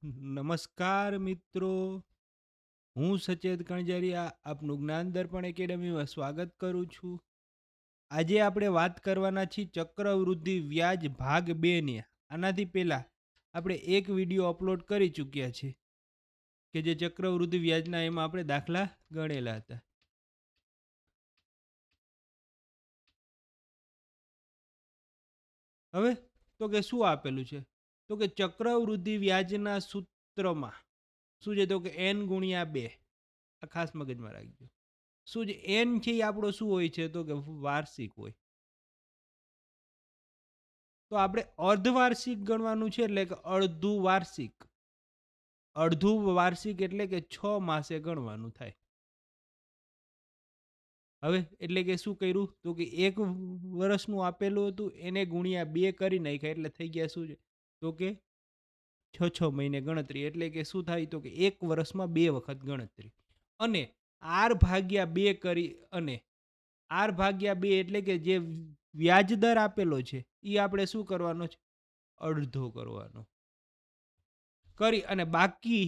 નમસ્કાર મિત્રો, હું સચેત કણજારિયા આપનું જ્ઞાન દર્પણ એકેડમીમાં સ્વાગત કરું છું. આજે આપણે વાત કરવાના છીએ ચક્રવૃદ્ધિ વ્યાજ ભાગ 2 ની. આનાથી પહેલા આપણે એક વિડીયો અપલોડ કરી ચૂક્યા છે કે જે ચક્રવૃદ્ધિ વ્યાજના એમાં આપણે દાખલા ગણેલા હતા. હવે તો કે શું આપેલું છે, તો કે ચક્રવૃદ્ધિ વ્યાજના સૂત્રમાં શું છે, તો કે n ગુણ્યા 2. આ ખાસ મગજમાં રાખજો. શું છે n છે એ આપણો શું હોય છે, તો કે વાર્ષિક હોય. તો આપણે અર્ધવાર્ષિક ગણવાનું છે, એટલે કે અડધું વાર્ષિક. અડધું વાર્ષિક એટલે કે 6 માસે ગણવાનું થાય. હવે એટલે કે શું કર્યું, તો કે એક વર્ષનું આપેલું હતું એને ગુણ્યા 2 કરી નાખ્યા, એટલે થઈ ગયા શું છે, તો કે 6 મહિને ગણતરી. એટલે કે શું થાય, તો કે એક વર્ષમાં 2 વખત ગણતરી. અને r ભાગ્યા 2 કરી, અને r ભાગ્યા 2 એટલે કે જે વ્યાજ દર આપેલો છે એ આપણે શું કરવાનો છે, અડધો કરવાનો કરી, અને બાકી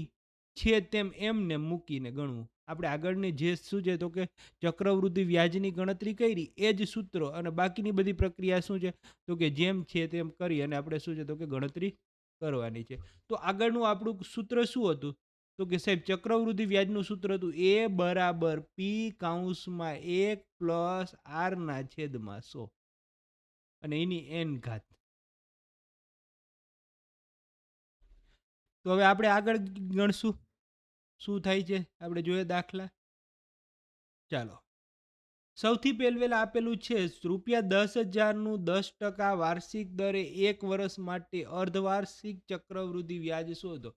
છે તેમ એમને મૂકીને ગણવું. આપણે આગળની જે શું છે, તો કે ચક્રવૃદ્ધિ વ્યાજની ગણતરી કરી એ જ સૂત્રો, અને બાકીની બધી પ્રક્રિયા શું છે, તો કે જેમ છે તેમ કરી અને આપણે શું છે, તો કે ગણતરી કરવાની છે. તો આગળનું આપણું સૂત્ર શું હતું, તો કે સાહેબ ચક્રવૃદ્ધિ વ્યાજનું સૂત્ર હતું એ બરાબર પી કાઉન્સમાં 1 પ્લસ r ના છેદમાં 100 અને એની n ઘાત. તો હવે આપણે આગળ ગણશું શું થાય છે, આપણે જોઈએ દાખલા. ચાલો, સૌથી પહેલા આપેલું છે ₹10,000નું 10% વાર્ષિક દરે 1 વર્ષ માટે અર્ધવાર્ષિક ચક્રવૃદ્ધિ વ્યાજ શોધો.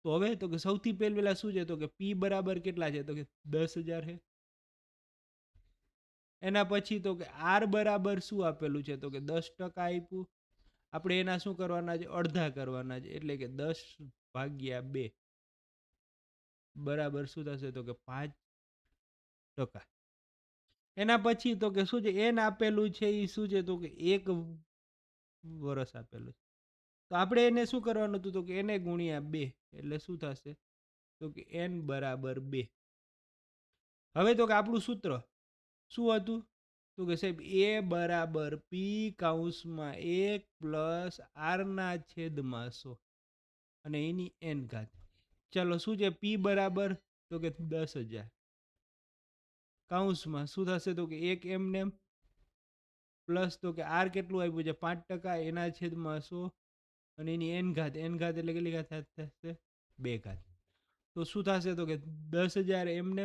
તો હવે તો કે સૌથી પહેલા શું છે, તો કે પી બરાબર કેટલા છે, તો કે 10,000 છે. એના પછી તો કે આર બરાબર શું આપેલું છે, તો કે 10% આપ્યું. આપણે એના શું કરવાના છે, અડધા કરવાના છે. એટલે કે 10/2 બરાબર શું થશે, તો કે 5%. એના પછી તો કે શું છે, એન આપેલું છે એ શું છે, તો કે 1 વર્ષ આપેલું છે. તો આપણે એને શું કરવાનું હતું, તો કે એને ગુણ્યા 2 એટલે શું થશે, તો કે n બરાબર 2. હવે તો કે આપણું સૂત્ર શું હતું, તો કે સાહેબ એ બરાબર પી કાઉન્સમાં 1 પ્લસ r ના છેદમાં 100 અને એની n ઘાત. ચાલો શું છે, પી બરાબર તો કે 10,000 કાઉન્સમાં શું થશે, તો કે 1 એમને પ્લસ તો કે આર કેટલું આપ્યું છે, 5% એના છેદમાં 100 અને એની n ઘાત. n ઘાત એટલે કેટલી ઘાત થશે, 2 ઘાત. તો શું થશે, તો કે 10,000 એમને.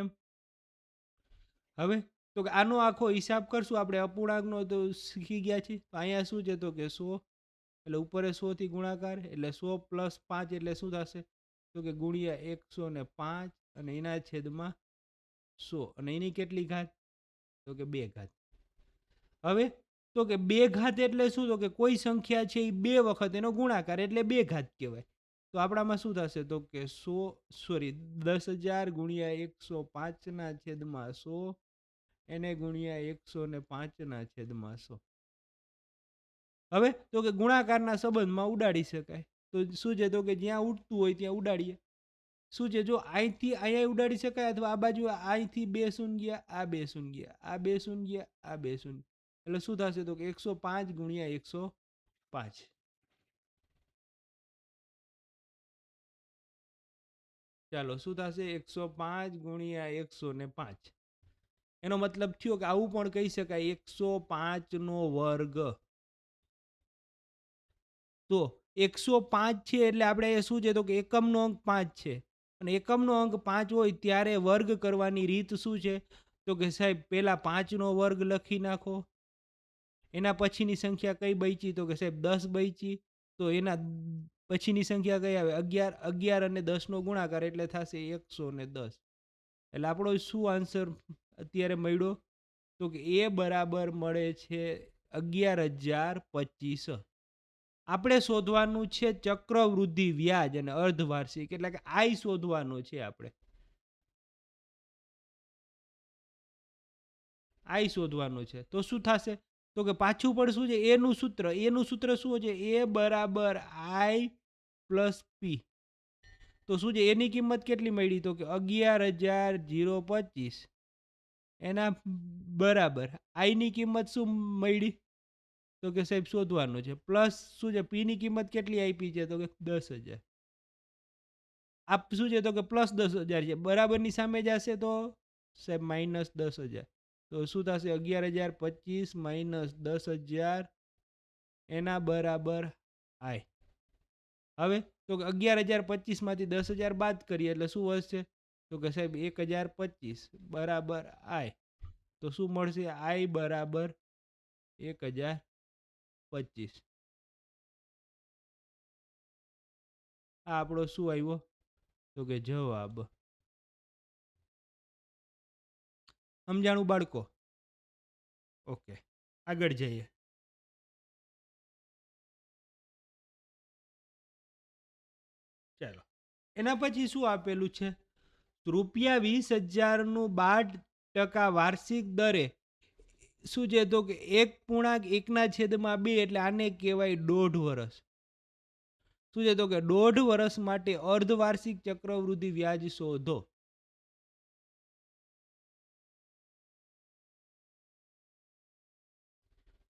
હવે તો કે આનો આખો હિસાબ કરશું આપણે, અપૂર્ણાંકનો તો શીખી ગયા છીએ. તો અહીંયા શું છે, તો કે 100 એટલે ઉપર 100 થી ગુણાકાર, એટલે 100 પ્લસ 5 એટલે શું થશે, તો કે ગુણ્યા 105 અને એના છેદમાં 100 અને એની કેટલી ઘાત, તો કે 2 ઘાત. હવે તો કે 2 ઘાત એટલે શું, તો કે કોઈ સંખ્યા છે એ 2 વખત એનો ગુણાકાર એટલે 2 ઘાત કહેવાય. તો આપણામાં શું થશે, તો કે 10,000 ગુણ્યા 105 ના છેદમાં 100 એને ગુણ્યા 105 ના છેદમાં 100. હવે તો કે ગુણાકારના સંબંધમાં ઉડાડી શકાય. તો શું છે, તો કે જ્યાં ઉડતું હોય ત્યાં ઉડાડીએ. શું છે, જો અહીંથી અહીંયા ઉડાડી શકાય, અથવા આ બાજુ અહીંથી 2 શૂન્ય આ 2 શૂન્ય આ 2 શૂન્ય આ 2 શૂન્ય એટલે શું થશે, તો કે 105 ગુણ્યા 105. ચાલો શું થશે, 105 ગુણ્યા 105. એનો મતલબ થયો કે આવું પણ કહી શકાય 105 નો વર્ગ. તો 105 છે એટલે આપણે શું છે, તો કે એકમનો અંક 5 છે, અને એકમનો અંક 5 હોય ત્યારે વર્ગ કરવાની રીત શું છે, તો કે સાહેબ પહેલા 5 નો વર્ગ લખી નાખો. એના પછીની સંખ્યા કઈ બચી, તો કે સાહેબ 10 બચી. તો એના પછીની સંખ્યા કઈ આવે, 11. 11 અને 10 નો ગુણાકાર એટલે થશે 110. એટલે આપણો શું આન્સર અત્યારે મળ્યો, તો કે એ બરાબર મળે છે 11,025. આપણે શોધવાનું છે ચક્રવૃદ્ધિ વ્યાજ અને અર્ધવાર્ષિક, એટલે કે આઈ શોધવાનું છે. આપણે આઈ શોધવાનું છે. તો શું થશે, તો કે પાછું પણ શું છે, એનું સૂત્ર શું છે, એ બરાબર આઈ પ્લસ પી. તો શું છે એની કિંમત કેટલી મળી? તો કે 11,025 એના બરાબર આઈની કિંમત શું મળી? તો કે સાહેબ શોધવાનું છે. પ્લસ શું છે પીની કિંમત કેટલી આપી છે? તો કે 10,000. આ શું છે? તો કે પ્લસ 10,000 છે. બરાબરની સામે જશે તો સાહેબ માઇનસ 10,000. તો શું થશે? 11,025 માઇનસ 10,000 એના બરાબર આઈ. હવે તો કે 11,025 માંથી 10,000 બાદ કરીએ એટલે શું વધશે? તો કે સાહેબ 1,025 બરાબર આઈ. તો શું મળશે? આઈ બરાબર 1,025. આ આપણો શું આવ્યો? તો કે જવાબ. સમજાણું બાળકો? ઓકે, આગળ જઈએ. ચાલો, એના પછી શું આપેલું છે? ₹20,000 12% વાર્ષિક દરે શું છે? તો કે 1.1/2 એટલે આને કહેવાય 1.5 વર્ષ. શું છે? તો કે 1.5 વર્ષ માટે અર્ધવાર્ષિક ચક્રવૃદ્ધિ વ્યાજ શોધો.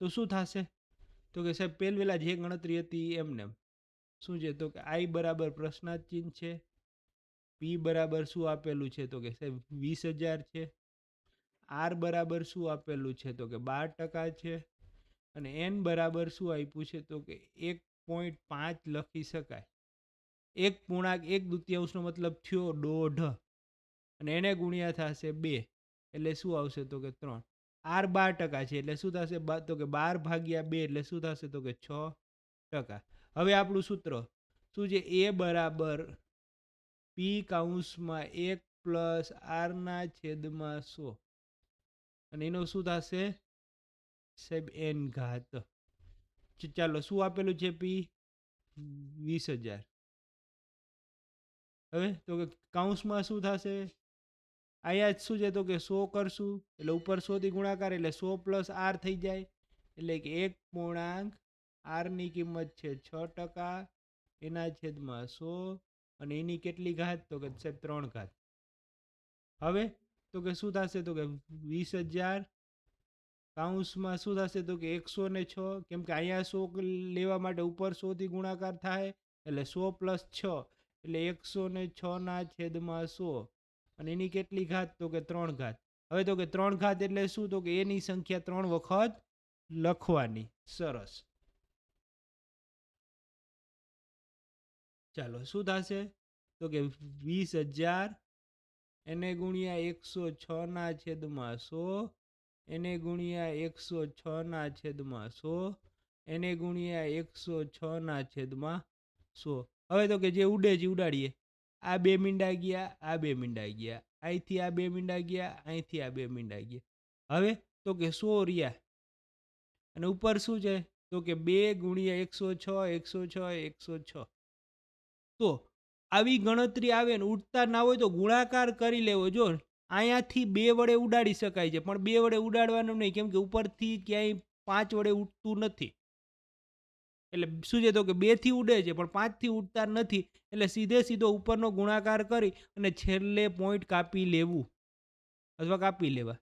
તો શું થશે? તો કે સાહેબ પહેલા જે ગણતરી હતી એમને શું છે? તો કે આઈ બરાબર પ્રશ્નાર્થ ચિહ્ન છે. પી બરાબર શું આપેલું છે? તો કે સાહેબ 20,000 છે. આર બરાબર શું આપેલું છે? તો કે 12% છે. અને એન બરાબર શું આપ્યું છે? તો કે 1.5 લખી શકાય. 1.1/2 મતલબ થયો 1.5 અને એને ગુણ્યા થશે 2 એટલે શું આવશે? તો કે 3. આર 12% છે એટલે શું થશે? તો કે 12/2 એટલે શું થશે? તો કે 6%. હવે આપણું સૂત્ર શું છે? એ બરાબર પી કૌંસમાં 1 પ્લસ આર ના છેદમાં 100 અને એનો શું થશે? સાહેબ એન ઘાત. ચાલો, શું આપેલું છે? પી 20,000. હવે તો કે કૌંસમાં શું થશે? અહીંયા જ શું છે? તો કે 100 કરશું એટલે ઉપર 100 થી ગુણાકાર એટલે 100 પ્લસ આર થઈ જાય એટલે કે 1 આર ની કિંમત છે 6%. એના છેદમાં 100 અને એની કેટલી ઘાત? તો કે સાહેબ 3 ઘાત. હવે તો કે શું થશે? તો કે 20,000 કૌંસમાં શું થશે? તો કે 106 કેમ કે અહીંયા 100 લેવા માટે ઉપર 100 થી ગુણાકાર થાય એટલે 100 પ્લસ 6 એટલે 106 ના છેદમાં 100 અને એની કેટલી ઘાત? તો કે 3 ઘાત. હવે તો કે 3 ઘાત એટલે શું? તો કે એની સંખ્યા 3 વખત લખવાની. સરસ. ચાલો, શું થશે? તો કે 20,000 એને ગુણ્યા 106 ના છેદમાં 100 એને ગુણ્યા 106 ના છેદમાં 100 એને ગુણ્યા 106 ના છેદમાં 100. હવે તો કે જે ઉડે છે ઉડાડીએ. આ 2 મીંડા ગયા, આ 2 મીંડા ગયા, અહીંથી આ 2 મીંડા ગયા, અહીંથી આ 2 મીંડા ગયા. હવે તો કે 100 રહ્યા અને ઉપર શું છે? તો કે 2 ગુણ્યા 106 106 106. તો આવી ગણતરી આવે ને ઉડતા ના હોય તો ગુણાકાર કરી લેવો. જો અહીંયાથી 2 વડે ઉડાડી શકાય છે પણ 2 વડે ઉડાડવાનું નહીં કેમ કે ઉપરથી ક્યાંય 5 વડે ઉડતું નથી. એટલે શું છે? તો કે 2 થી ઉડે છે પણ 5 થી ઉડતા નથી એટલે સીધો ઉપરનો ગુણાકાર કરી અને છેલ્લે પોઈન્ટ કાપી લેવું અથવા કાપી લેવા.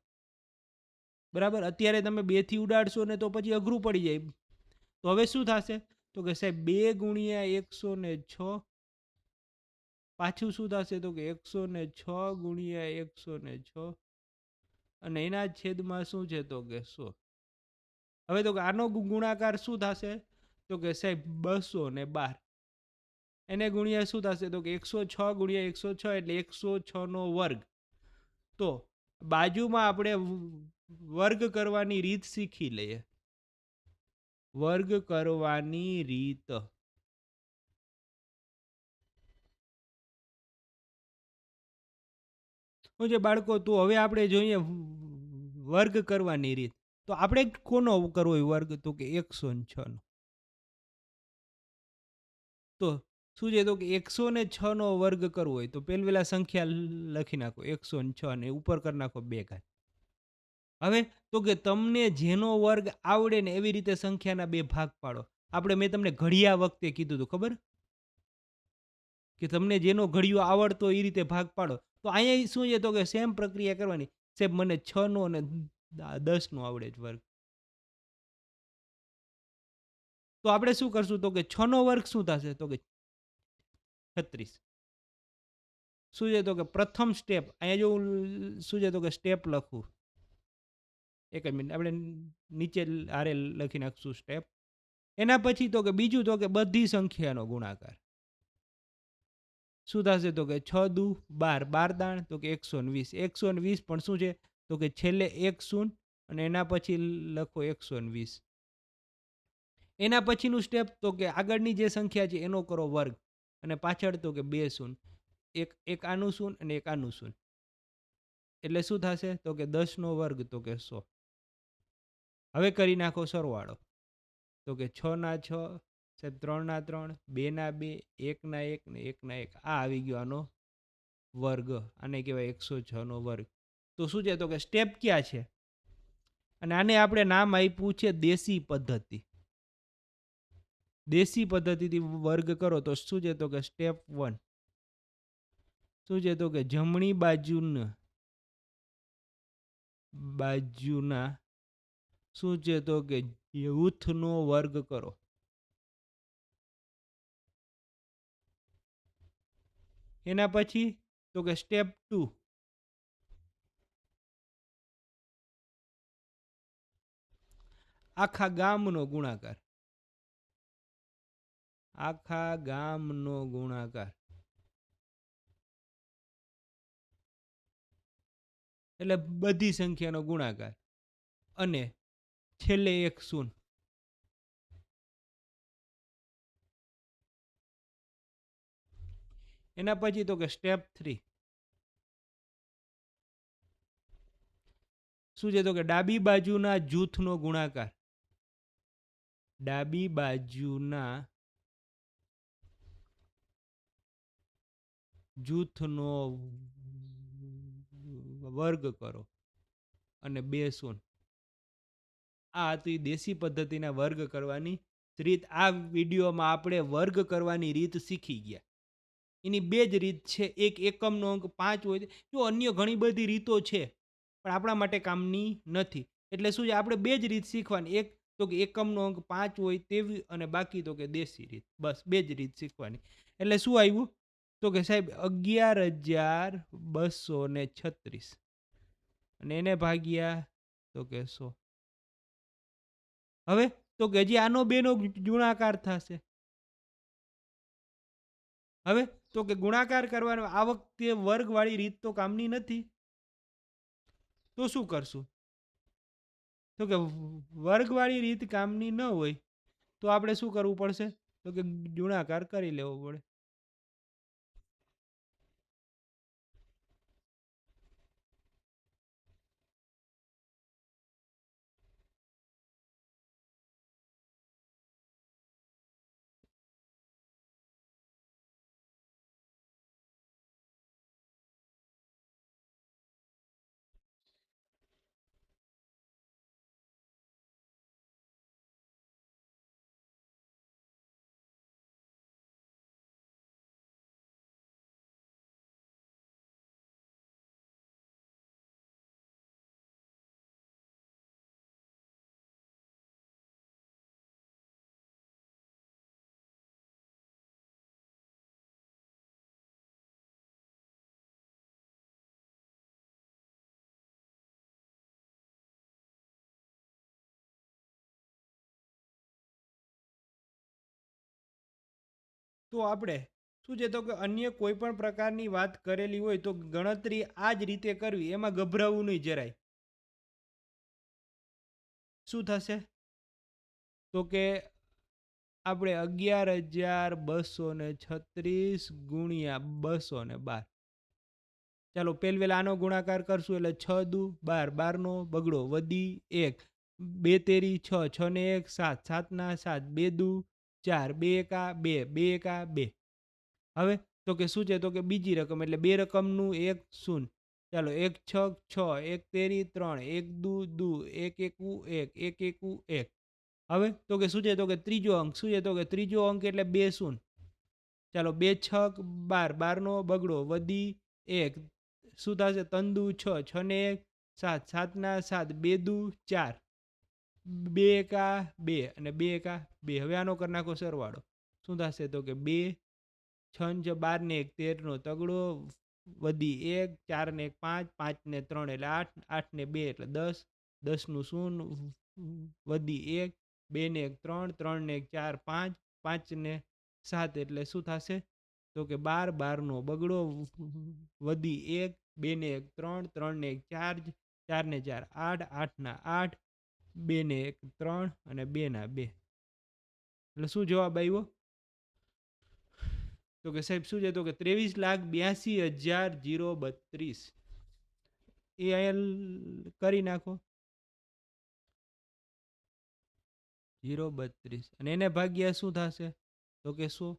બરાબર. અત્યારે તમે 2 થી ઉડાડશો ને તો પછી અઘરું પડી જાય. તો હવે શું થશે? તો કે સાહેબ 2 ગુણ્યા 106 પાછું શું થશે? તો કે 106 ગુણ્યા 106 અને એના છેદમાં શું છે? તો કે 100. હવે તો કે આનો ગુણાકાર શું થશે? તો કે સાહેબ 212 એને ગુણ્યા શું થશે? તો કે 106 ગુણ્યા 106 એટલે 106 નો વર્ગ. તો બાજુમાં આપણે વર્ગ કરવાની રીત શીખી લઈએ. વર્ગ કરવાની રીત. શું છે બાળકો? તો હવે આપણે જોઈએ વર્ગ કરવાની રીત. તો આપણે કોનો કરવો વર્ગ? તો કે 106 નો. તો શું છે? તો કે 106 નો વર્ગ કરવો હોય તો પેલા સંખ્યા લખી નાખો 106 અને ઉપર કરી નાખો 2 ઘાત. હવે તો કે તમને જેનો વર્ગ આવડે ને એવી રીતે સંખ્યાના 2 ભાગ પાડો. મેં તમને ઘડિયા વખતે કીધું હતું ખબર? કે તમને જેનો ઘડિયો આવડતો એ રીતે ભાગ પાડો. તો અહીંયા શું છે તો કે સેમ પ્રક્રિયા કરવાની. સાહેબ મને 6નો અને 10નો આવડે છે વર્ગ. તો આપણે શું કરશું તો કે 6નો વર્ગ શું થશે તો કે 36. શું છે તો કે પ્રથમ સ્ટેપ અહીંયા જો શું છે તો કે સ્ટેપ લખું. એક જ મિનિટ આપણે નીચે આરે લખી નાખશું સ્ટેપ. એના પછી તો કે બીજું તો કે બધી સંખ્યાનો ગુણાકાર. શું થશે તો કે 6 દુ 12, 12 દાણ તો કે 120. 120 પણ શું છે તો કે છેલ્લે 1 શૂન્ય અને એના પછી લખો 120. એના પછીનું સ્ટેપ તો કે આગળની જે સંખ્યા છે એનો કરો વર્ગ અને પાછળ તો કે 2 શૂન્ય. એક આનું શૂન્ય અને એક આનું શૂન્ય. એટલે શું થશે તો કે 10નો વર્ગ તો કે 100. હવે કરી નાખો સરવાળો. તો કે 6 ના 6, સાહેબ 3 ના 3, 2 ના 2, 1 ના 1 ને 1 ના 1. આ આવી ગયો આનો વર્ગ. આને કહેવાય 106નો વર્ગ. તો શું છે તો કે સ્ટેપ ક્યાં છે? અને આને આપણે નામ આપ્યું છે દેશી પદ્ધતિ. દેશી પદ્ધતિથી વર્ગ કરો તો શું છે તો કે સ્ટેપ 1. શું છે તો કે જમણી બાજુના શું છે તો કે જૂથનો વર્ગ કરો. એના પછી તો કે સ્ટેપ 2. આખા ગામનો ગુણાકાર. આખા ગામનો ગુણાકાર એટલે બધી સંખ્યાનો ગુણાકાર અને છેલ્લે 1 શૂન્ય. એના પછી તો કે સ્ટેપ 3. શું છે તો કે ડાબી બાજુના જૂથનો ગુણાકાર. ડાબી બાજુના જૂથનો વર્ગ કરો અને 2 શૂન્ય. આ હતી દેશી પદ્ધતિના વર્ગ કરવાની રીત. આ વિડીયોમાં આપણે વર્ગ કરવાની રીત શીખી ગયા. એની બે જ રીત છે. એક એકમનો અંક 5 હોય. જો અન્ય ઘણી બધી રીતો છે પણ આપણા માટે કામની નથી. એટલે શું છે આપણે બે જ રીત શીખવાની. એક તો કે એકમનો અંક 5 હોય તેવી અને બાકી તો કે દેશી રીત. બસ બે જ રીત શીખવાની. એટલે શું આવ્યું તો કે સાહેબ 11,236 અને એને ભાગ્યા તો કે 100. હવે તો કે હજી આનો બેનો ગુણાકાર થશે. હવે તો કે ગુણાકાર કરવાનો આ વખતે વર્ગવાળી રીત તો કામની નથી. તો શું કરશું તો કે વર્ગવાળી રીત કામની ન હોય તો આપણે શું કરવું પડશે તો કે ગુણાકાર કરી લેવો પડે. તો આપણે શું છે તો કે અન્ય કોઈ પણ પ્રકારની વાત કરેલી હોય તો ગણતરી આ જ રીતે કરવી. એમાં ગભરાવું નહીં જરાય. શું થશે તો કે આપણે 11,236 ગુણ્યા 212. ચાલો પહેલા આનો ગુણાકાર કરશું એટલે 6 દુ 12, 12નો બગડો વધી 1, 2 તેરી 6, 6 ને 1 7, 7 ના 7, 2 દુ 4, 2 એકા 2, 2 એકા 2. હવે તો કે શું છે તો કે બીજી રકમ એટલે બે રકમનું 1 શૂન્ય. ચાલો 1 6 6, 1 તેરી 3, 1 દુ 2, 1 એકુ 1, 1 એકુ 1. હવે તો કે શું છે તો કે ત્રીજો અંક. શું છે તો કે ત્રીજો અંક એટલે 2 શૂન્ય. ચાલો 2 છક 12, 12નો બગડો વધી 1, શું થશે? તંદુ 6, 6 ને 1 7, 7 ના 7, 2 દુ 4, 2 એકા 2 અને 2 એકા 2. હવે આનો કરી નાખો સરવાળો. શું થશે? તો કે 2 6 12 ને 1 13 નો તગડો વધી 1, 4 ને 1 5, 5 ને 3 એટલે 8, 8 ને 2 એટલે 10, 10 નું શૂન્ય વધી 1, 2 ને 1 3, 3 ને 1 4 5, 5 ને 7 એટલે શું થશે? તો કે 12, 12 નો બગડો વધી 1, 2 ને 1 3, 3 ને 1 4, 4 ને 4 8, 8 ના 8, 2 ને 1 3 અને 2 ના 2. એટલે શું જવાબ આવ્યો? તો કે સાહેબ શું છે? તો કે 23,82,032. એ અહીંયા કરી નાખો 032 અને એને ભાગ્યા શું થશે? તો કે 100.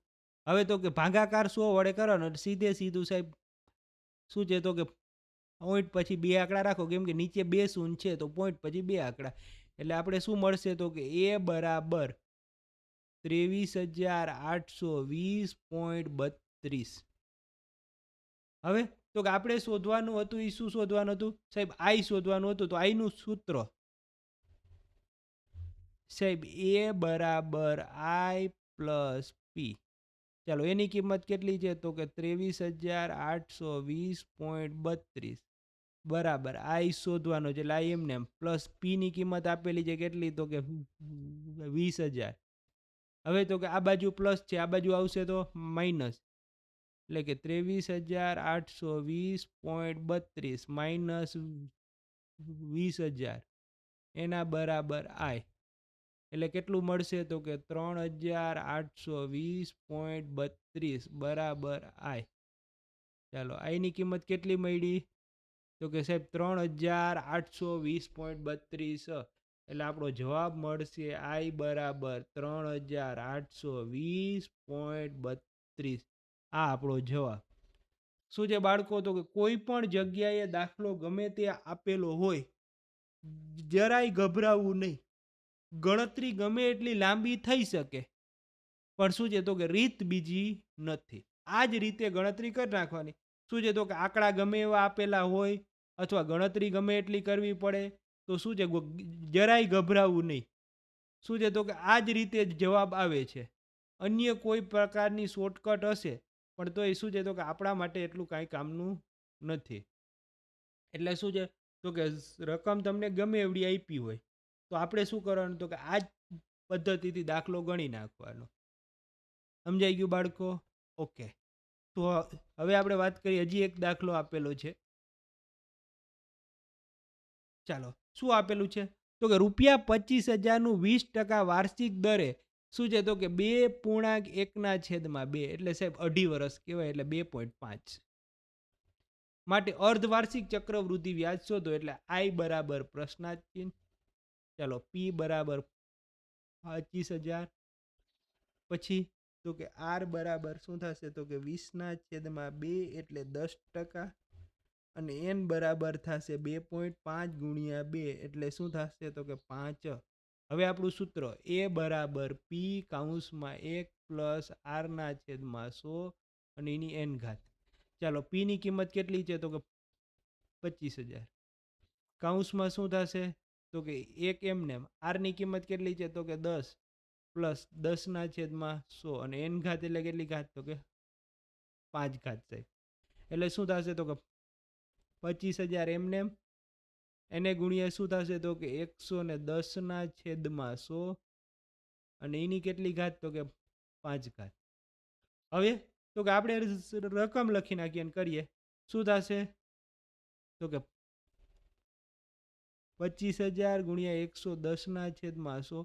હવે તો કે ભાગાકાર 100 વડે કરવાનો એટલે સીધે સીધું સાહેબ શું છે? તો કે પોઈન્ટ પછી 2 આંકડા રાખો, કેમ કે નીચે 2 શૂન્ય છે તો પોઈન્ટ પછી 2 આંકડા, એટલે આપણે શું મળશે? તો કે એ બરાબર 23,820.32. હવે તો કે આપણે શોધવાનું હતું, એ શું શોધવાનું હતું સાહેબ? આઈ શોધવાનું હતું. તો આઈનું સૂત્ર સાહેબ એ બરાબર આઈ પ્લસ પી. ચાલો એની કિંમત કેટલી છે? તો કે 23,820.32 બરાબર આઈ શોધવાનો છે એટલે આઈ એમને પ્લસ પી ની કિંમત આપેલી છે કેટલી? તો કે 20,000. હવે તો કે આ બાજુ પ્લસ છે, આ બાજુ આવશે તો માઇનસ, એટલે કે 23,820.32 માઇનસ 20,000 એના બરાબર આઈ, એટલે કેટલું મળશે? તો કે 3,820.32 બરાબર આઈ. ચાલો આઈની કિંમત કેટલી મળી? તો કે સાહેબ 3,820.32. એટલે આપણો જવાબ મળશે આઈ બરાબર 3,820.32. આ આપણો જવાબ. શું છે બાળકો? તો કે કોઈ પણ જગ્યાએ દાખલો ગમે તે આપેલો હોય, જરાય ગભરાવું નહીં. ગણતરી ગમે એટલી લાંબી થઈ શકે, પણ શું છે? તો કે રીત બીજી નથી. આ જ રીતે ગણતરી કરી નાખવાની. શું છે? તો કે આંકડા ગમે એવા આપેલા હોય અથવા ગણતરી ગમે એટલી કરવી પડે તો શું છે? જરાય ગભરાવું નહીં. શું છે? તો કે આ જ રીતે જ જવાબ આવે છે. અન્ય કોઈ પ્રકારની શોર્ટકટ હશે પણ તો એ શું છે? તો કે આપણા માટે એટલું કાંઈ કામનું નથી. એટલે શું છે? તો કે રકમ તમને ગમે એવડી આપી હોય તો આપણે શું કરવાનું? તો કે આ જ પદ્ધતિથી દાખલો ગણી નાખવાનો. સમજાઈ ગયું બાળકો? ઓકે. તો હવે આપણે વાત કરીએ, હજી એક દાખલો આપેલો છે. ચાલો શું આપેલું છે? તો કે ₹25,000નું 20% વાર્ષિક દરે શું છે? તો કે 2.1/2 એટલે સાહેબ 2.5 વર્ષ કહેવાય એટલે 2.5 માટે અર્ધવાર્ષિક ચક્રવૃદ્ધિ વ્યાજ શોધો. એટલે આઈ બરાબર પ્રશ્નાર્થ ચિહ્ન, ચાલો પી બરાબર 25,000, પછી તો કે આર બરાબર શું થશે? તો કે 20/2 એટલે 10%, અને એન બરાબર થશે 2.5 ગુણ્યા 2 એટલે શું થશે? તો કે 5. હવે આપણું સૂત્ર એ બરાબર પી કૌંસમાં 1 પ્લસ આર ના છેદમાં 100 અને એની એન ઘાત. ચાલો પી ની કિંમત કેટલી છે? તો કે 25,000. કૌંસમાં શું થશે? તો કે 1 એમને આર ની કિંમત કેટલી છે? તો કે 10 પ્લસ 10 ના છેદમાં 100 અને એન ઘાત એટલે કેટલી ઘાત? તો કે 5 ઘાત સાહેબ. એટલે શું થશે? તો કે 25,000 એમને એને ગુણ્યા શું થશે? તો કે 110 ના છેદમાં 100 અને એની કેટલી ઘાત? તો કે 5 ઘાત. હવે તો કે આપણે રકમ લખી નાખીએ અને કરીએ. શું થશે? તો કે 25,000 ગુણ્યા 110 ના છેદમાં 100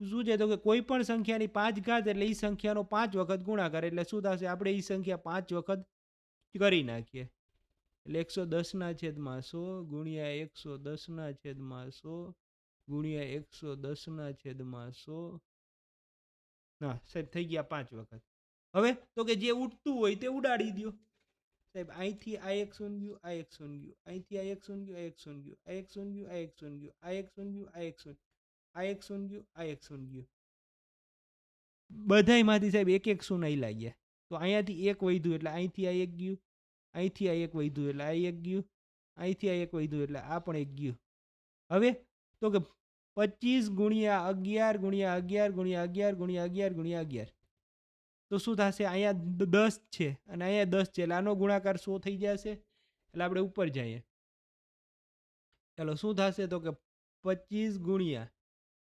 શું છે? તો કે કોઈ પણ સંખ્યાની 5 ઘાત એટલે એ સંખ્યાનો 5 વખત ગુણાકાર, એટલે શું થશે? આપણે એ સંખ્યા 5 વખત કરી નાખીએ એટલે 110 ના છેદમાં 100 ગુણ્યા 110 ના છેદમાં 100 ગુણ્યા 110 ના છેદમાં 100. ના સાહેબ થઈ ગયા 5 વખત. હવે તો કે જે ઉડતું હોય તે ઉડાડી દો સાહેબ. અહીંથી આ એક શૂન્ય, આ એક શૂન્ય, અહીંથી આ એક શૂન્ય, આ એક શૂન્ય, આ એક શૂન્ય, આ એક શૂન્ય, આ એક શૂન્ય, આ એક શૂન્ય, આ એક શૂન્ય, આ એક શૂન્ય, બધાયમાંથી સાહેબ એક એક શૂન્ય લાગ્યા. તો અહીંયાથી એક વધ્યું એટલે અહીંથી આ એક ગયું, અહીંથી આ એક વધ્યું એટલે આ એક ગયું, અહીંથી આ એક વધ્યું એટલે આ પણ એક ગયું. હવે તો કે 25 ગુણ્યા 11 ગુણ્યા 11 ગુણ્યા 11 ગુણ્યા 11 ગુણ્યા 11, તો શું થશે? અહીંયા 10 છે અને અહીંયા 10 છે એટલે આનો ગુણાકાર 100 થઈ જશે. એટલે આપણે ઉપર જઈએ. ચાલો શું થશે? તો કે 25 ગુણ્યા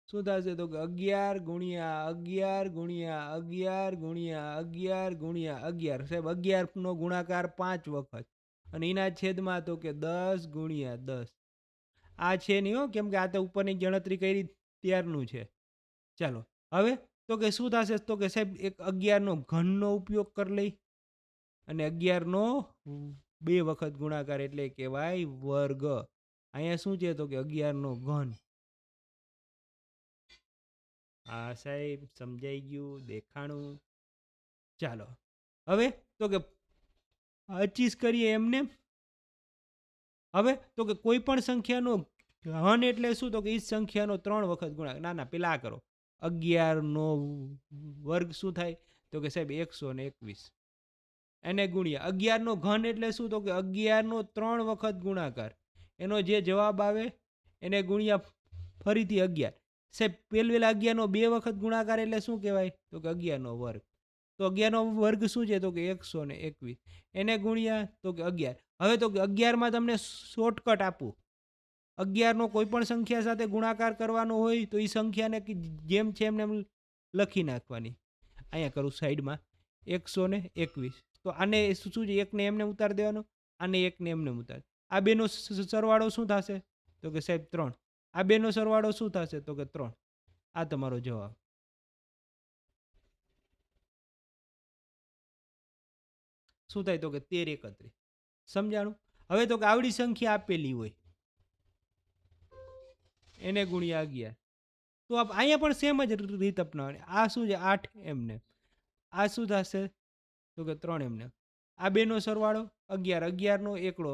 શું થશે? તો કે 11 ગુણ્યા 11 ગુણ્યા 11 ગુણ્યા 11 ગુણ્યા 11. સાહેબ 11 નો ગુણાકાર 5 વખત અને એના છેદમાં તો કે 10 ગુણ્યા 10. આ છે નહીં હો, કેમ કે આ તો ઉપરની ગણતરી કરી ત્યારનું છે. ચાલો હવે તો કે શું થશે? તો કે સાહેબ એક 11 નો ઘનનો ઉપયોગ કરી લઈ અને 11 નો 2 વખત ગુણાકાર એટલે કહેવાય વર્ગ. અહીંયા શું છે? તો કે 11 નો ઘન. હા સાહેબ સમજાઈ ગયું, દેખાણું. ચાલો હવે તો કે 25 કરીએ એમને. હવે તો કે કોઈ પણ સંખ્યાનો ઘન એટલે શું? તો કે એ સંખ્યાનો 3 વખત ગુણાકાર. ના પેલા આ કરો. 11 નો વર્ગ શું થાય? તો કે સાહેબ 121. એને ગુણ્યા 11 નો ઘન એટલે શું? તો કે 11 નો 3 વખત ગુણાકાર. એનો જે જવાબ આવે એને ગુણ્યા ફરીથી 11. સાહેબ પેલા 11 નો 2 વખત ગુણાકાર એટલે શું કહેવાય? તો કે 11 નો વર્ગ. તો 11 નો વર્ગ શું છે? તો કે 121. એને ગુણ્યા તો કે 11. હવે તો કે 11 માં તમને શોર્ટકટ આપું. 11 નો કોઈ પણ સંખ્યા સાથે ગુણાકાર કરવાનો હોય તો એ સંખ્યાને જેમ છે એમને લખી નાખવાની. અહીંયા કરું સાઈડમાં 121. તો આને શું છે? એકને એમને ઉતાર દેવાનો, આને એકને એમને ઉતાર. આ બેનો સરવાળો શું થશે? તો કે સાહેબ 3. આ બેનો સરવાળો શું થશે? તો કે 3. આ તમારો જવાબ. શું થાય? તો કે 1331. સમજાણું? હવે તો કે આવડી સંખ્યા આપેલી હોય એને ગુણ્યા 11. તો અહીંયા પણ સેમ જ રીત અપનાવવાની. આ શું છે? 8 એમને. આ શું થશે? તો કે 3 એમને. આ બેનો સરવાળો 11, 11 નો એકડો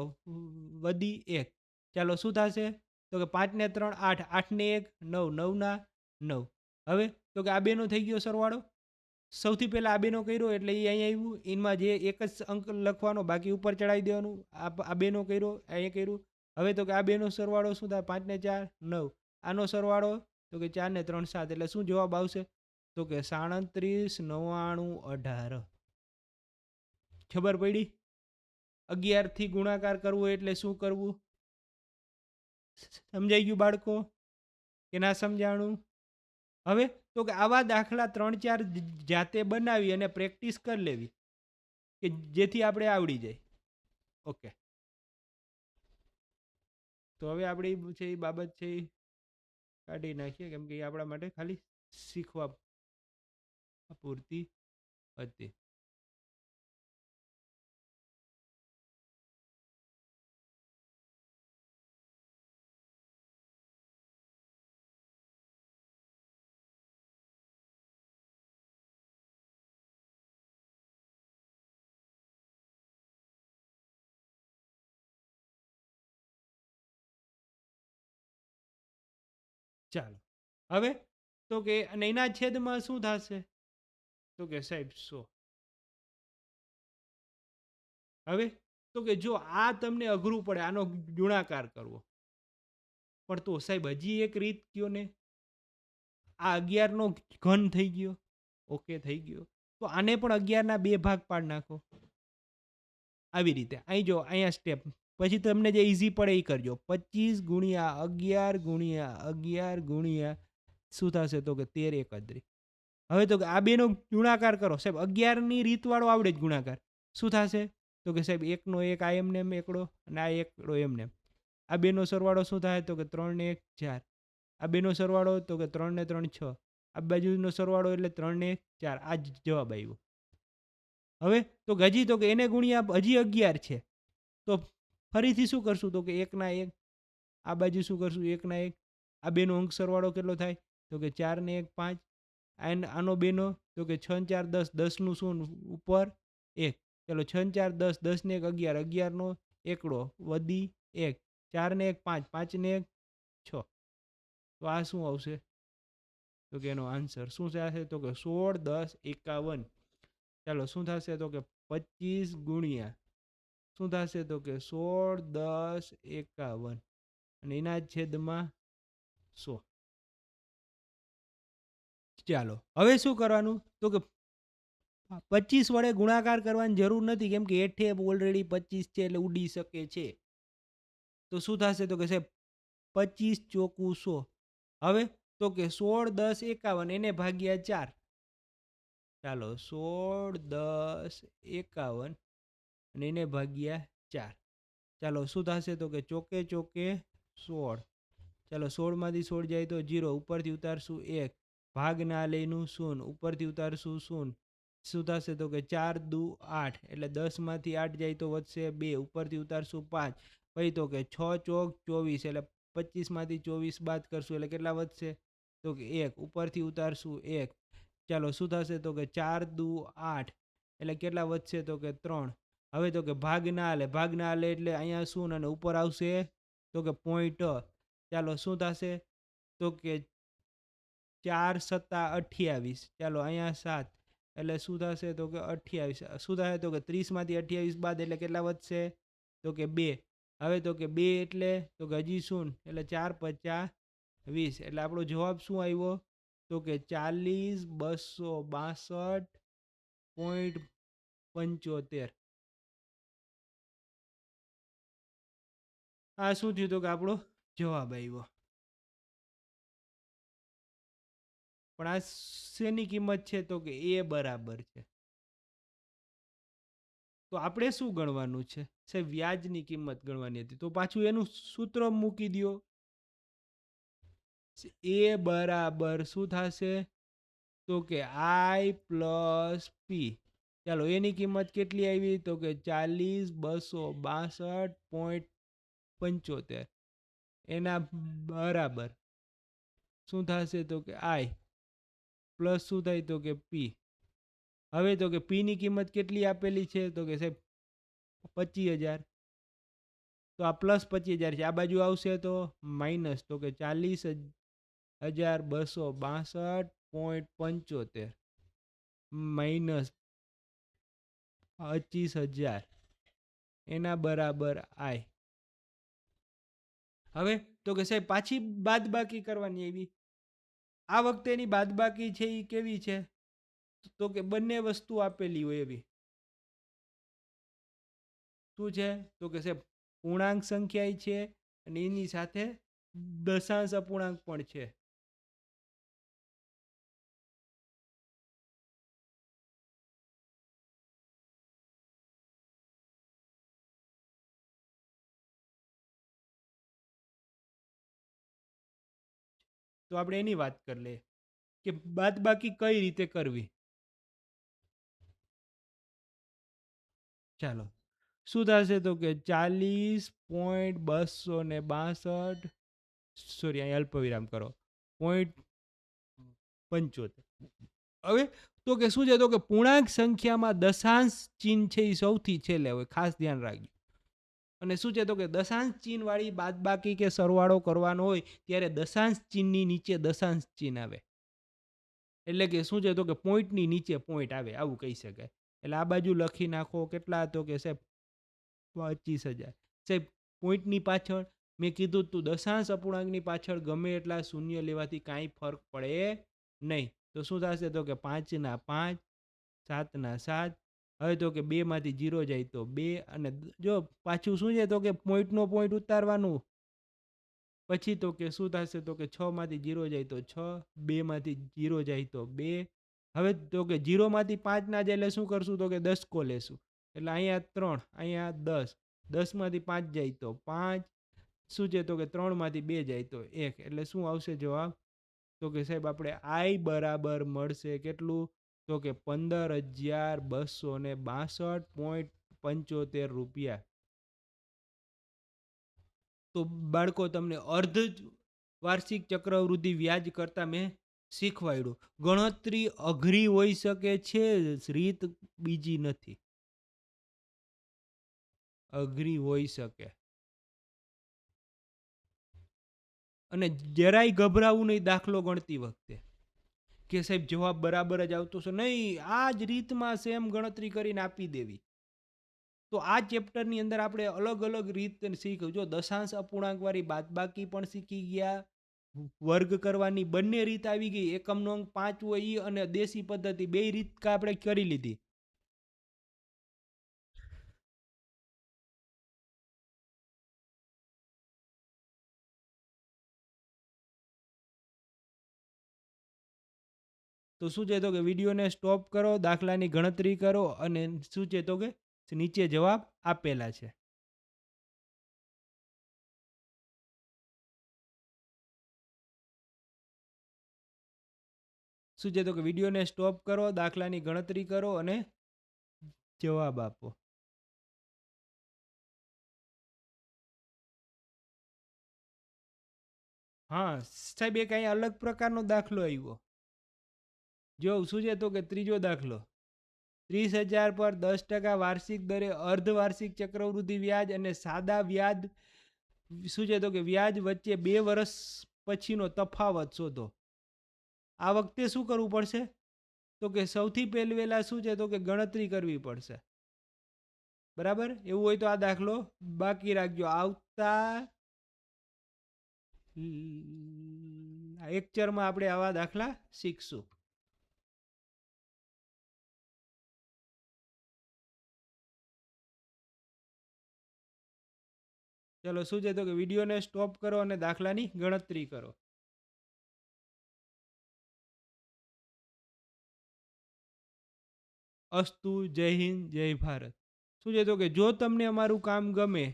વધી 1. ચાલો શું થશે? તો કે 5 ને 3 8, 8 ને 1 9, 9 ના 9. હવે તો કે આ બેનો થઈ ગયો સરવાળો. સૌથી પહેલા આ બેનો કર્યો એટલે એ અહીંયા આવ્યું. એમાં જે એક જ અંક લખવાનો, બાકી ઉપર ચડાવી દેવાનું. આ બેનો કર્યો, અહીંયા કર્યું. હવે તો કે આ બેનો સરવાળો શું થાય? 5 ને 4 9. આનો સરવાળો તો કે 4 ને 3 7. એટલે શું જવાબ આવશે? તો કે 37 99 18. ખબર પડી? 11 થી ગુણાકાર કરવો એટલે શું કરવું? સમજાઈ ગયું બાળકો કે ના સમજાણું? હવે તો કે આવા દાખલા 3-4 જાતે બનાવી અને પ્રેક્ટિસ કરી લેવી કે જેથી આપણે આવડી જાય. ઓકે, તો હવે આપણે છે એ બાબત છે એ કાઢી નાખીએ, કેમ કે એ આપણા માટે ખાલી શીખવા પૂરતી હતી. ચાલો હવે તો કે અને એના છેદમાં શું થશે? તો કે સાહેબ 100. હવે તો કે જો આ તમને અઘરું પડે આનો ગુણાકાર કરવો, પણ તો સાહેબ હજી એક રીત કયો ને. આ 11 નો ઘન થઈ ગયો. ઓકે થઈ ગયો. તો આને પણ 11 ના 2 ભાગ પાડ નાખો. આવી રીતે અહીં જો અહીંયા સ્ટેપ પછી તમને જે ઈઝી પડે એ કરજો. 25 ગુણ્યા 11 ગુણ્યા 11 ગુણ્યા શું થશે? તો કે 1331. હવે તો કે આ બેનો ગુણાકાર કરો. સાહેબ 11 ની રીતવાળો આવડે જ ગુણાકાર. શું થશે? તો કે સાહેબ 1 નો 1 આ એમને એમ એકડો અને આ એકડો એમને. આ બેનો સરવાળો શું થાય? તો કે 3 ને 1 4. આ બેનો સરવાળો તો કે 3 ને 3 6. આ બાજુનો સરવાળો એટલે 3 ને 1 4. આ જ જવાબ આવ્યો. હવે તો હજી તો કે એને ગુણ્યા હજી 11 છે તો ફરીથી શું કરશું? તો કે 1 ના 1. આ બાજુ શું કરશું? 1 ના 1. આ બેનો અંક સરવાળો કેટલો થાય? તો કે 4 ને 1 5. આનો બેનો તો કે 6 4 10. 10 નું શું ઉપર 1. ચલો 6 4 10. 10 ને 1 11. 11 નો એકડો વધી 1. 4 ને 1 5. 5 ને 1 6. તો આ શું આવશે? તો કે એનો આન્સર શું થશે? તો કે 16 10 51. ચાલો શું થશે તો કે 25 ગુણ્યા શું થશે તો કે 16 10 51 અને એના છેદમાં 100. ચાલો હવે શું કરવાનું તો કે 25 વડે ગુણાકાર કરવાની જરૂર નથી, કેમ કે હેઠે ઓલરેડી 25 છે એટલે ઉડી શકે છે. તો શું થશે તો કે સાહેબ 25 ચોકું 100. હવે તો કે 16 10 51 એને ભાગ્યા 4. ચાલો 16 10 51 અને એને ભાગ્યા 4. ચાલો શું થશે તો કે ચોકે ચોકે 16. ચાલો 16 માંથી 16 જાય તો 0, ઉપરથી ઉતારશું 1, ભાગ ના લઈનું 0, ઉપરથી ઉતારશું 0. શું થશે તો કે 4 દુ 8 એટલે 10 માંથી 8 જાય તો વધશે 2, ઉપરથી ઉતારશું 5. પછી તો કે 6 ચોક 24 એટલે 25 માંથી 24 બાદ કરશું એટલે કેટલા વધશે તો કે 1, ઉપરથી ઉતારશું 1. ચાલો શું થશે તો કે 4 દુ 8 એટલે કેટલા વધશે તો કે 3. હવે તો કે ભાગ ના લે એટલે અહીંયા શું અને ઉપર આવશે તો કે પોઈન્ટ. ચાલો શું થશે તો કે 4 સત્તા 28. ચાલો અહીંયા 7 એટલે શું થશે તો કે 28. શું થશે તો કે 30 માંથી 28 બાદ એટલે કેટલા વધશે તો કે 2. હવે તો કે 2 એટલે તો કે હજી શું એટલે 4 50 20 એટલે આપણો જવાબ શું આવ્યો તો કે 40,262.75. આ શું થયું તો કે આપણો જવાબ આવ્યો. પણ આ શેની કિંમત છે તો કે એ બરાબર છે. તો આપણે શું ગણવાનું છે સાહેબ વ્યાજની કિંમત ગણવાની હતી, તો પાછું એનું સૂત્ર મૂકી દો. એ બરાબર શું થશે તો કે આઈ પ્લસ પી. ચાલો એની કિંમત કેટલી આવી તો કે 40,262.75. એના બરાબર શું થશે તો કે આઈ પ્લસ શું થાય તો કે પી. હવે તો કે પી ની કિંમત કેટલી આપેલી છે તો કે સાહેબ 25,000. તો આ પ્લસ 25,000 છે, આ બાજુ આવશે તો માઇનસ તો કે 40,262.75 માઇનસ 25,000 એના બરાબર આઈ. હવે તો કે સાહેબ પાછી બાદ બાકી કરવાની આવી. આ વખતેની બાદ બાકી છે એ કેવી છે તો કે બંને વસ્તુ આપેલી હોય એવી. શું છે તો કે સાહેબ પૂર્ણાંક સંખ્યા છે અને એની સાથે દશાંશ અપૂર્ણાંક પણ છે. તો આપણે એની વાત કરી લઈએ કે બાદ બાકી કઈ રીતે કરવી. ચાલો શું થશે તો કે 40,262, સોરી અહીં અલ્પ વિરામ કરો, 0.75. હવે તો કે શું છે તો કે પૂર્ણાંક સંખ્યામાં દશાંશ ચિહ્ન છે એ સૌથી છેલ્લે હોય, ખાસ ધ્યાન રાખજો. અને શું છે તો કે દશાંશ ચિહ્ન વાળી બાદ બાકી કે સરવાળો કરવાનો હોય ત્યારે દશાંશ ચિહ્નની નીચે દશાંશ ચિહ્ન આવે. એટલે કે શું છે તો કે પોઈન્ટની નીચે પોઈન્ટ આવે આવું કહી શકાય. એટલે આ બાજુ લખી નાખો કેટલા તો કે સાહેબ 25,000. સાહેબ પોઈન્ટની પાછળ મેં કીધું તું દશાંશ અપૂર્ણાંકની પાછળ ગમે એટલા શૂન્ય લેવાથી કાંઈ ફરક પડે નહીં. તો શું થશે તો કે 5 ના 5, 7 ના 7. હવે તો કે 2 માંથી 0 જાય તો 2 અને જો પાછું શું છે તો કે પોઈન્ટનો પોઈન્ટ ઉતારવાનું. પછી તો કે શું થશે તો કે 6 માંથી 0 જાય તો 6, 2 માંથી 0 જાય તો 2. હવે તો કે 0 માંથી 5 ના જાય એટલે શું કરશું તો કે 10 કો લેશું. એટલે અહીંયા 3, અહીંયા 10, 10 માંથી 5 જાય તો 5. શું છે તો કે 3 માંથી 2 જાય તો 1. એટલે શું આવશે જવાબ તો કે સાહેબ આપણે આઈ બરાબર મળશે કેટલું તો કે 15,262.75 રૂપિયા. તો બાળકો તમને અર્ધ વાર્ષિક ચક્રવૃદ્ધિ વ્યાજ કરતા મેં શીખવાડ્યું. ગણતરી અઘરી હોઈ શકે છે, રીત બીજી નથી, અઘરી હોઈ શકે. અને જરાય ગભરાવું નહીં દાખલો ગણતી વખતે. કે સાહેબ જવાબ બરાબર જ આવતો છે, નહીં, આ જ રીતમાં સેમ ગણતરી કરીને આપી દેવી. તો આ ચેપ્ટરની અંદર આપણે અલગ અલગ રીત શીખ્યું. જો દશાંશ અપૂર્ણાંકવાળી બાદબાકી પણ શીખી ગયા, વર્ગ કરવાની બંને રીત આવી ગઈ, એકમનો અંક 5 હોય ઈ અને દેશી પદ્ધતિ, બે રીત આપણે કરી લીધી. તો શું છે તો કે વિડીયોને સ્ટોપ કરો, દાખલાની ગણતરી કરો, અને શું છે તો કે નીચે જવાબ આપેલા છે. શું છે તો કે વિડીયોને સ્ટોપ કરો, દાખલાની ગણતરી કરો અને જવાબ આપો. હા સાહેબ, એક અહીંયા અલગ પ્રકારનો દાખલો આવ્યો. જો શું છે તો કે ત્રીજો દાખલો, 30,000 પર 10% વાર્ષિક દરે અર્ધવાર્ષિક ચક્રવૃદ્ધિ વ્યાજ અને સાદા વ્યાજ શું છે તો કે વ્યાજ વચ્ચે 2 વર્ષ પછીનો તફાવત શોધો. આ વખતે શું કરવું પડશે તો કે સૌથી પહેલા શું છે તો કે ગણતરી કરવી પડશે. બરાબર, એવું હોય તો આ દાખલો બાકી રાખજો. આવતા લેક્ચરમાં આપણે આવા દાખલા શીખશું. ચલો, શું છે તો કે વિડીયોને સ્ટોપ કરો અને દાખલાની ગણતરી કરો. અસ્તુ. જય હિન્દ, જય ભારત. શું છે તો કે જો તમને અમારું કામ ગમે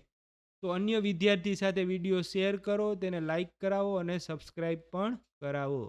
તો અન્ય વિદ્યાર્થી સાથે વિડીયો શેર કરો, તેને લાઈક કરાવો અને સબસ્ક્રાઈબ પણ કરાવો.